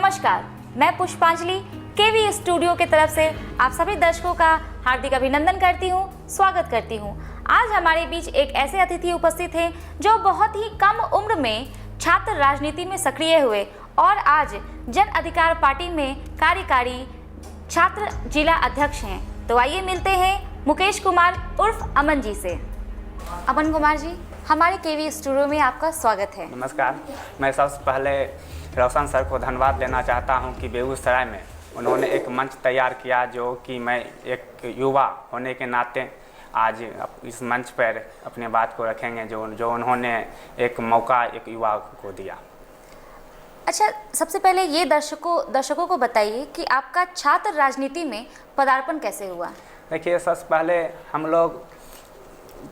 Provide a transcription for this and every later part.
नमस्कार, मैं पुष्पांजलि केवी स्टूडियो की तरफ से आप सभी दर्शकों का हार्दिक अभिनंदन करती हूँ, स्वागत करती हूँ। आज हमारे बीच एक ऐसे अतिथि उपस्थित हैं जो बहुत ही कम उम्र में छात्र राजनीति में सक्रिय हुए और आज जन अधिकार पार्टी में कार्यकारी छात्र जिला अध्यक्ष हैं। तो आइए मिलते हैं मुकेश कुमार उर्फ अमन जी से। अमन कुमार जी, हमारे केवी स्टूडियो में आपका स्वागत है। नमस्कार। मैं सबसे पहले रोशन सर को धन्यवाद देना चाहता हूं कि बेगूसराय में उन्होंने एक मंच तैयार किया, जो कि मैं एक युवा होने के नाते आज इस मंच पर अपने बात को रखेंगे, जो उन्होंने एक मौका एक युवा को दिया। अच्छा, सबसे पहले ये दर्शकों को बताइए कि आपका छात्र राजनीति में पदार्पण कैसे हुआ? देखिए, सबसे पहले हम लोग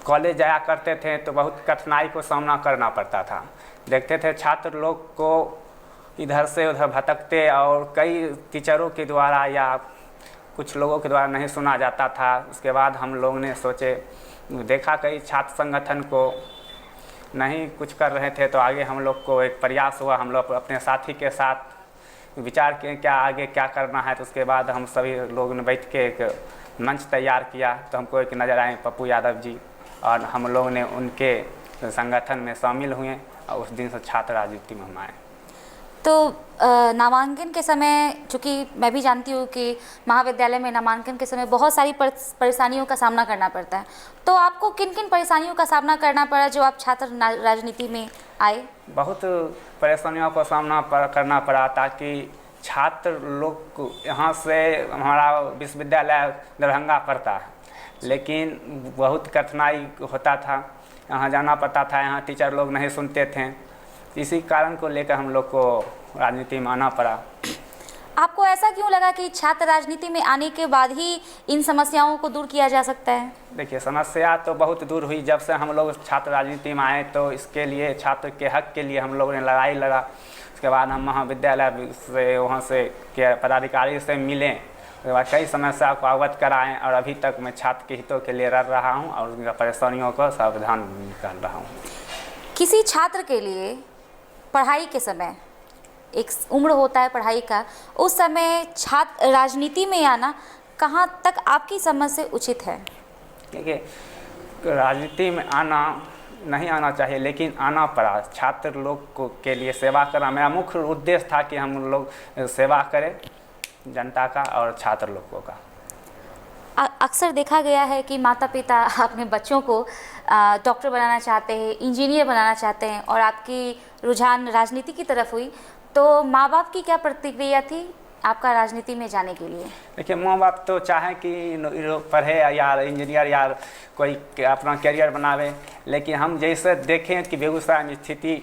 कॉलेज जाया करते थे तो बहुत कठिनाई को सामना करना पड़ता था। देखते थे छात्र लोग को इधर से उधर भटकते और कई टीचरों के द्वारा या कुछ लोगों के द्वारा नहीं सुना जाता था। उसके बाद हम लोग ने सोचे, देखा कई छात्र संगठन को नहीं कुछ कर रहे थे, तो आगे हम लोग को एक प्रयास हुआ। हम लोग अपने साथी के साथ विचार किए क्या आगे क्या करना है। तो उसके बाद हम सभी लोगों ने बैठ के एक मंच तैयार किया। तो हमको एक नज़र आए पप्पू यादव जी, और हम लोग ने उनके संगठन में शामिल हुए और उस दिन से छात्र राजनीति में हम आए। तो नामांकन के समय, चूँकि मैं भी जानती हूँ कि महाविद्यालय में नामांकन के समय बहुत सारी परेशानियों का सामना करना पड़ता है, तो आपको किन किन परेशानियों का सामना करना पड़ा जो आप छात्र राजनीति में आए? बहुत परेशानियों का सामना करना पड़ा, ताकि छात्र लोग को यहाँ से हमारा विश्वविद्यालय दरभंगा पड़ता है, लेकिन बहुत कठिनाई होता था, यहाँ जाना पड़ता था, यहाँ टीचर लोग नहीं सुनते थे। इसी कारण को लेकर हम लोग को राजनीति में आना पड़ा। आपको ऐसा क्यों लगा कि छात्र राजनीति में आने के बाद ही इन समस्याओं को दूर किया जा सकता है? देखिए, समस्या तो बहुत दूर हुई जब से हम लोग छात्र राजनीति में आए। तो इसके लिए छात्र के हक के लिए हम लोगों ने लड़ाई लड़ा। उसके बाद हम महाविद्यालय से वहाँ से के पदाधिकारी से मिले, उसके बाद कई समस्या को अवगत कराएँ, और अभी तक मैं छात्र के हितों के लिए लड़ रहा हूँ और उनकी परेशानियों का समाधान निकाल रहा हूँ। किसी छात्र के लिए पढ़ाई के समय एक उम्र होता है पढ़ाई का, उस समय छात्र राजनीति में आना कहाँ तक आपकी समझ से उचित है? देखिए, राजनीति में आना नहीं आना चाहिए, लेकिन आना पड़ा। छात्र लोग को के लिए सेवा करना मेरा मुख्य उद्देश्य था कि हम लोग सेवा करें जनता का और छात्र लोगों का। अक्सर देखा गया है कि माता पिता अपने बच्चों को डॉक्टर बनाना चाहते हैं, इंजीनियर बनाना चाहते हैं, और आपकी रुझान राजनीति की तरफ हुई, तो माँ बाप की क्या प्रतिक्रिया थी आपका राजनीति में जाने के लिए? देखिए, माँ बाप तो चाहे कि पढ़े या इंजीनियर या कोई अपना करियर बनावे, लेकिन हम जैसे देखें कि बेगूसराय में स्थिति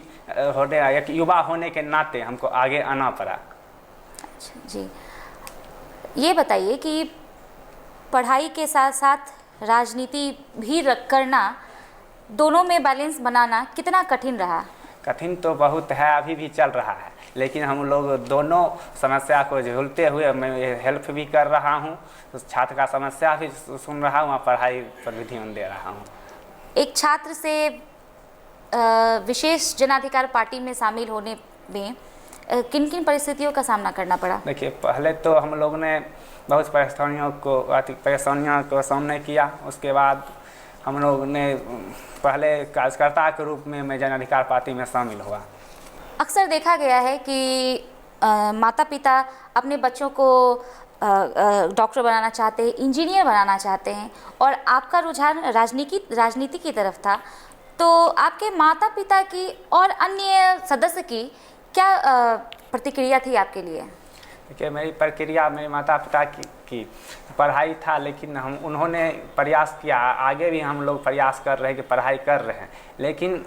होने एक युवा होने के नाते हमको आगे आना पड़ा। अच्छा जी, ये बताइए कि पढ़ाई के साथ साथ राजनीति भी करना, दोनों में बैलेंस बनाना कितना कठिन रहा? कठिन तो बहुत है, अभी भी चल रहा है, लेकिन हम लोग दोनों समस्या को झेलते हुए मैं हेल्प भी कर रहा हूँ, तो छात्र का समस्या भी सुन रहा हूँ, पढ़ाई पर भी ध्यान दे रहा हूँ। एक छात्र से विशेष जनाधिकार पार्टी में शामिल होने में किन किन परिस्थितियों का सामना करना पड़ा? देखिए, पहले तो हम लोग ने बहुत परेशानियों को सामने किया। उसके बाद हम लोग ने पहले कार्यकर्ता के रूप में मैं जन अधिकार पार्टी में शामिल हुआ। अक्सर देखा गया है कि माता पिता अपने बच्चों को डॉक्टर बनाना चाहते हैं, इंजीनियर बनाना चाहते हैं, और आपका रुझान राजनीति की तरफ था, तो आपके माता पिता की और अन्य सदस्य की क्या प्रतिक्रिया थी आपके लिए? देखिए, मेरी प्रक्रिया मेरे माता पिता की पढ़ाई था, लेकिन उन्होंने प्रयास किया, आगे भी हम लोग प्रयास कर रहे हैं कि पढ़ाई कर रहे हैं, लेकिन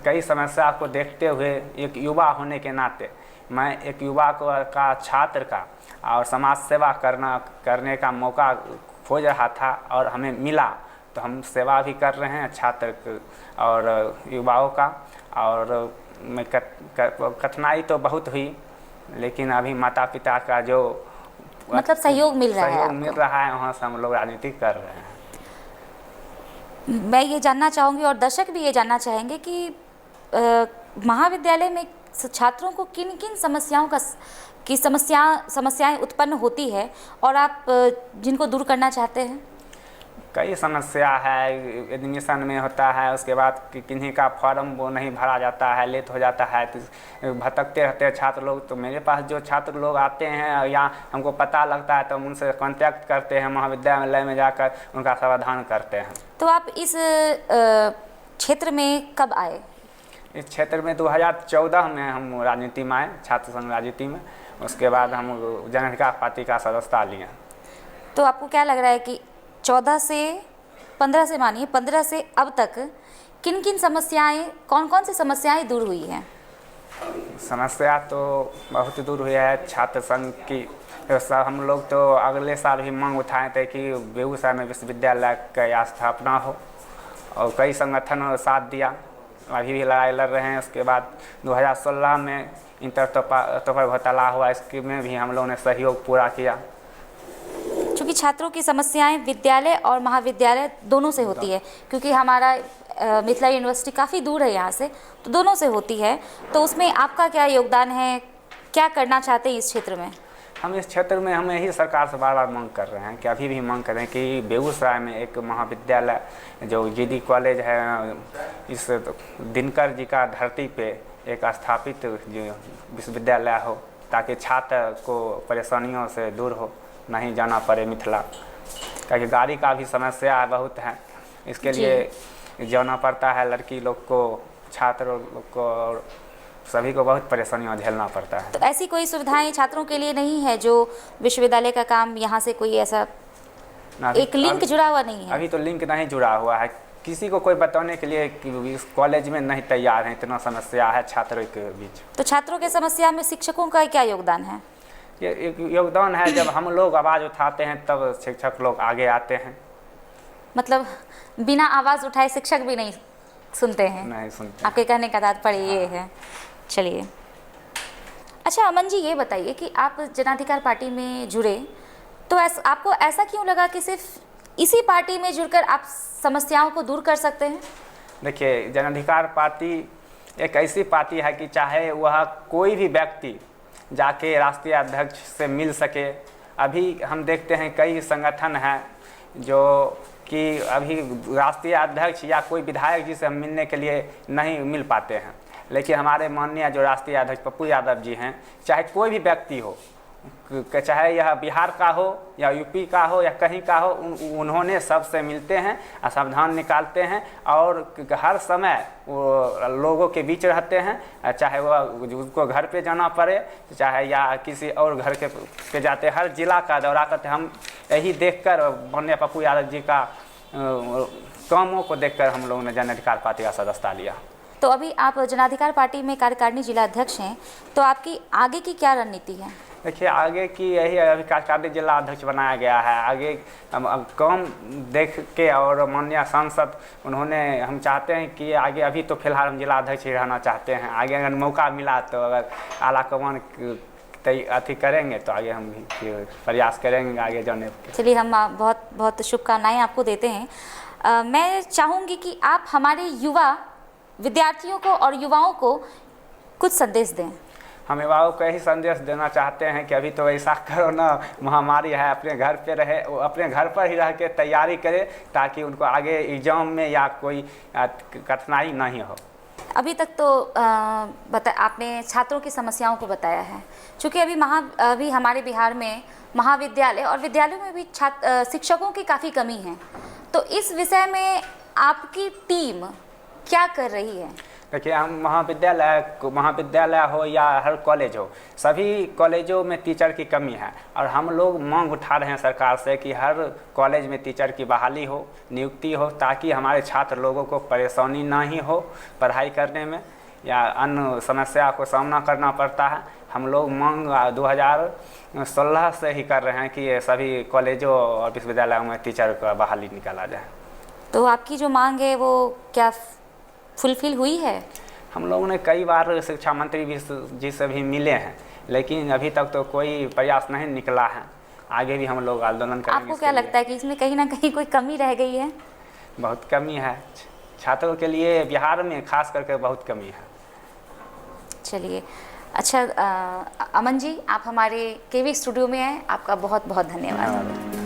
कई समस्या को देखते हुए एक युवा होने के नाते मैं एक युवा का छात्र का और समाज सेवा करने का मौका खोज रहा था, और हमें मिला, तो हम सेवा भी कर रहे हैं छात्र और युवाओं का। और मैं कठिनाई तो बहुत हुई, लेकिन अभी माता पिता का जो मतलब सहयोग मिल रहा है, वहाँ से हम लोग राजनीति कर रहे हैं। मैं ये जानना चाहूँगी और दर्शक भी ये जानना चाहेंगे कि महाविद्यालय में छात्रों को किन किन समस्याओं की समस्याएं उत्पन्न होती है और आप जिनको दूर करना चाहते हैं? कई समस्या है, एडमिशन में होता है, उसके बाद किन्हीं का फॉर्म वो नहीं भरा जाता है, लेट हो जाता है, तो भटकते रहते हैं छात्र लोग। तो मेरे पास जो छात्र लोग आते हैं या हमको पता लगता है तो हम उनसे कांटेक्ट करते हैं, महाविद्यालय में जाकर उनका समाधान करते हैं। तो आप इस क्षेत्र में कब आए? इस क्षेत्र में 2014 में हम राजनीति में आए, छात्र संघ राजनीति में। उसके बाद हम जन अधिकार पार्टी का सदस्यता लिए। तो आपको क्या लग रहा है कि 15 से अब तक किन किन समस्याएं, कौन कौन सी समस्याएं दूर हुई हैं? समस्या तो बहुत दूर हुई है छात्र संघ की। सब हम लोग तो अगले साल भी मांग उठाए थे कि बेगूसराय में विश्वविद्यालय का स्थापना हो, और कई संगठनों ने साथ दिया। अभी भी लड़ाई लड़ रहे हैं। उसके बाद 2016 में इंटर तोपर घोटाला हुआ, इसमें भी हम लोगों ने सहयोग पूरा किया। क्योंकि छात्रों की समस्याएं विद्यालय और महाविद्यालय दोनों से होती है, क्योंकि हमारा मिथिला यूनिवर्सिटी काफ़ी दूर है यहाँ से, तो दोनों से होती है। तो उसमें आपका क्या योगदान है, क्या करना चाहते हैं इस क्षेत्र में? हम इस क्षेत्र में हम यही सरकार से बार बार मांग कर रहे हैं कि अभी भी मांग कर रहे हैं कि बेगूसराय में एक महाविद्यालय जो जीडी कॉलेज है, इस दिनकर जी का धरती पे एक स्थापित जो विश्वविद्यालय हो, ताकि छात्र को परेशानियों से दूर हो, नहीं जाना पड़े मिथिला। क्योंकि गाड़ी का भी समस्या बहुत है, इसके लिए जाना पड़ता है लड़की लोग को, छात्र लोग को, और सभी को बहुत परेशानियाँ झेलना पड़ता है। तो ऐसी कोई सुविधाएं छात्रों के लिए नहीं है जो विश्वविद्यालय का काम यहाँ से कोई ऐसा एक लिंक जुड़ा हुआ नहीं है? अभी तो लिंक नहीं जुड़ा हुआ है, किसी को कोई बताने के लिए कि इस कॉलेज में नहीं तैयार है, इतना समस्या है छात्रों के बीच। तो छात्रों के समस्या में शिक्षकों का क्या योगदान है? ये एक योगदान है, जब हम लोग आवाज़ उठाते हैं तब शिक्षक लोग आगे आते हैं। मतलब बिना आवाज़ उठाए शिक्षक भी नहीं सुनते हैं? नहीं सुनते। आपके कहने का तात्पर्य ये है। चलिए, अच्छा अमन जी, ये बताइए कि आप जन अधिकार पार्टी में जुड़े तो आपको ऐसा क्यों लगा कि सिर्फ इसी पार्टी में जुड़कर आप समस्याओं को दूर कर सकते हैं? देखिए, जन अधिकार पार्टी एक ऐसी पार्टी है कि चाहे वह कोई भी व्यक्ति जाके राष्ट्रीय अध्यक्ष से मिल सके। अभी हम देखते हैं कई संगठन हैं जो कि अभी राष्ट्रीय अध्यक्ष या कोई विधायक जी से हम मिलने के लिए नहीं मिल पाते हैं, लेकिन हमारे माननीय जो राष्ट्रीय अध्यक्ष पप्पू यादव जी हैं, चाहे कोई भी व्यक्ति हो, चाहे यह बिहार का हो या यूपी का हो या कहीं का हो, उन्होंने सबसे मिलते हैं, समाधान निकालते हैं और हर समय वो लोगों के बीच रहते हैं। चाहे वह उसको घर पे जाना पड़े, चाहे या किसी और घर के पे जाते, हर जिला का दौरा करते। हम यही देखकर माननीय पप्पू यादव जी का कामों को देखकर हम लोगों ने जन अधिकार पार्टी का सदस्यता लिया। तो अभी आप जन अधिकार पार्टी में कार्यकारिणी जिला अध्यक्ष हैं, तो आपकी आगे की क्या रणनीति है? देखिए, आगे की यही अभी कार्यकारिणी जिला अध्यक्ष बनाया गया है। आगे काम देख के और माननीय सांसद उन्होंने, हम चाहते हैं कि आगे, अभी तो फिलहाल हम जिला अध्यक्ष ही रहना चाहते हैं। आगे अगर मौका मिला तो अगर आला कमान अथी करेंगे तो आगे हम भी प्रयास करेंगे आगे जाने के। चलिए, हम बहुत बहुत शुभकामनाएं आपको देते हैं। मैं चाहूँगी कि आप हमारे युवा विद्यार्थियों को और युवाओं को कुछ संदेश दें। हम युवाओं को यही संदेश देना चाहते हैं कि अभी तो ऐसा कोरोना महामारी है, अपने घर पे रहे, अपने घर पर ही रह के तैयारी करें, ताकि उनको आगे एग्जाम में या कोई कठिनाई नहीं हो। अभी तक तो आपने छात्रों की समस्याओं को बताया है, क्योंकि अभी हमारे बिहार में महाविद्यालय और विद्यालयों में भी शिक्षकों की काफ़ी कमी है। तो इस विषय में आपकी टीम क्या कर रही है? देखिए, हम महाविद्यालय हो या हर कॉलेज हो, सभी कॉलेजों में टीचर की कमी है और हम लोग मांग उठा रहे हैं सरकार से कि हर कॉलेज में टीचर की बहाली हो, नियुक्ति हो, ताकि हमारे छात्र लोगों को परेशानी ना ही हो पढ़ाई करने में या अन्य समस्या को सामना करना पड़ता है। हम लोग मांग 2016 से ही कर रहे हैं कि सभी कॉलेजों और विश्वविद्यालयों में टीचर का बहाली निकाला जाए। तो आपकी जो मांग है वो क्या फुलफिल हुई है? हम लोगों ने कई बार शिक्षा मंत्री जी से भी मिले हैं, लेकिन अभी तक तो कोई प्रयास नहीं निकला है। आगे भी हम लोग आंदोलन करेंगे। आपको क्या लगता है कि इसमें कहीं ना कहीं कोई कमी रह गई है? बहुत कमी है, छात्रों के लिए बिहार में खास करके बहुत कमी है। चलिए, अच्छा अमन जी, आप हमारे केवी स्टूडियो में आए, आपका बहुत बहुत धन्यवाद।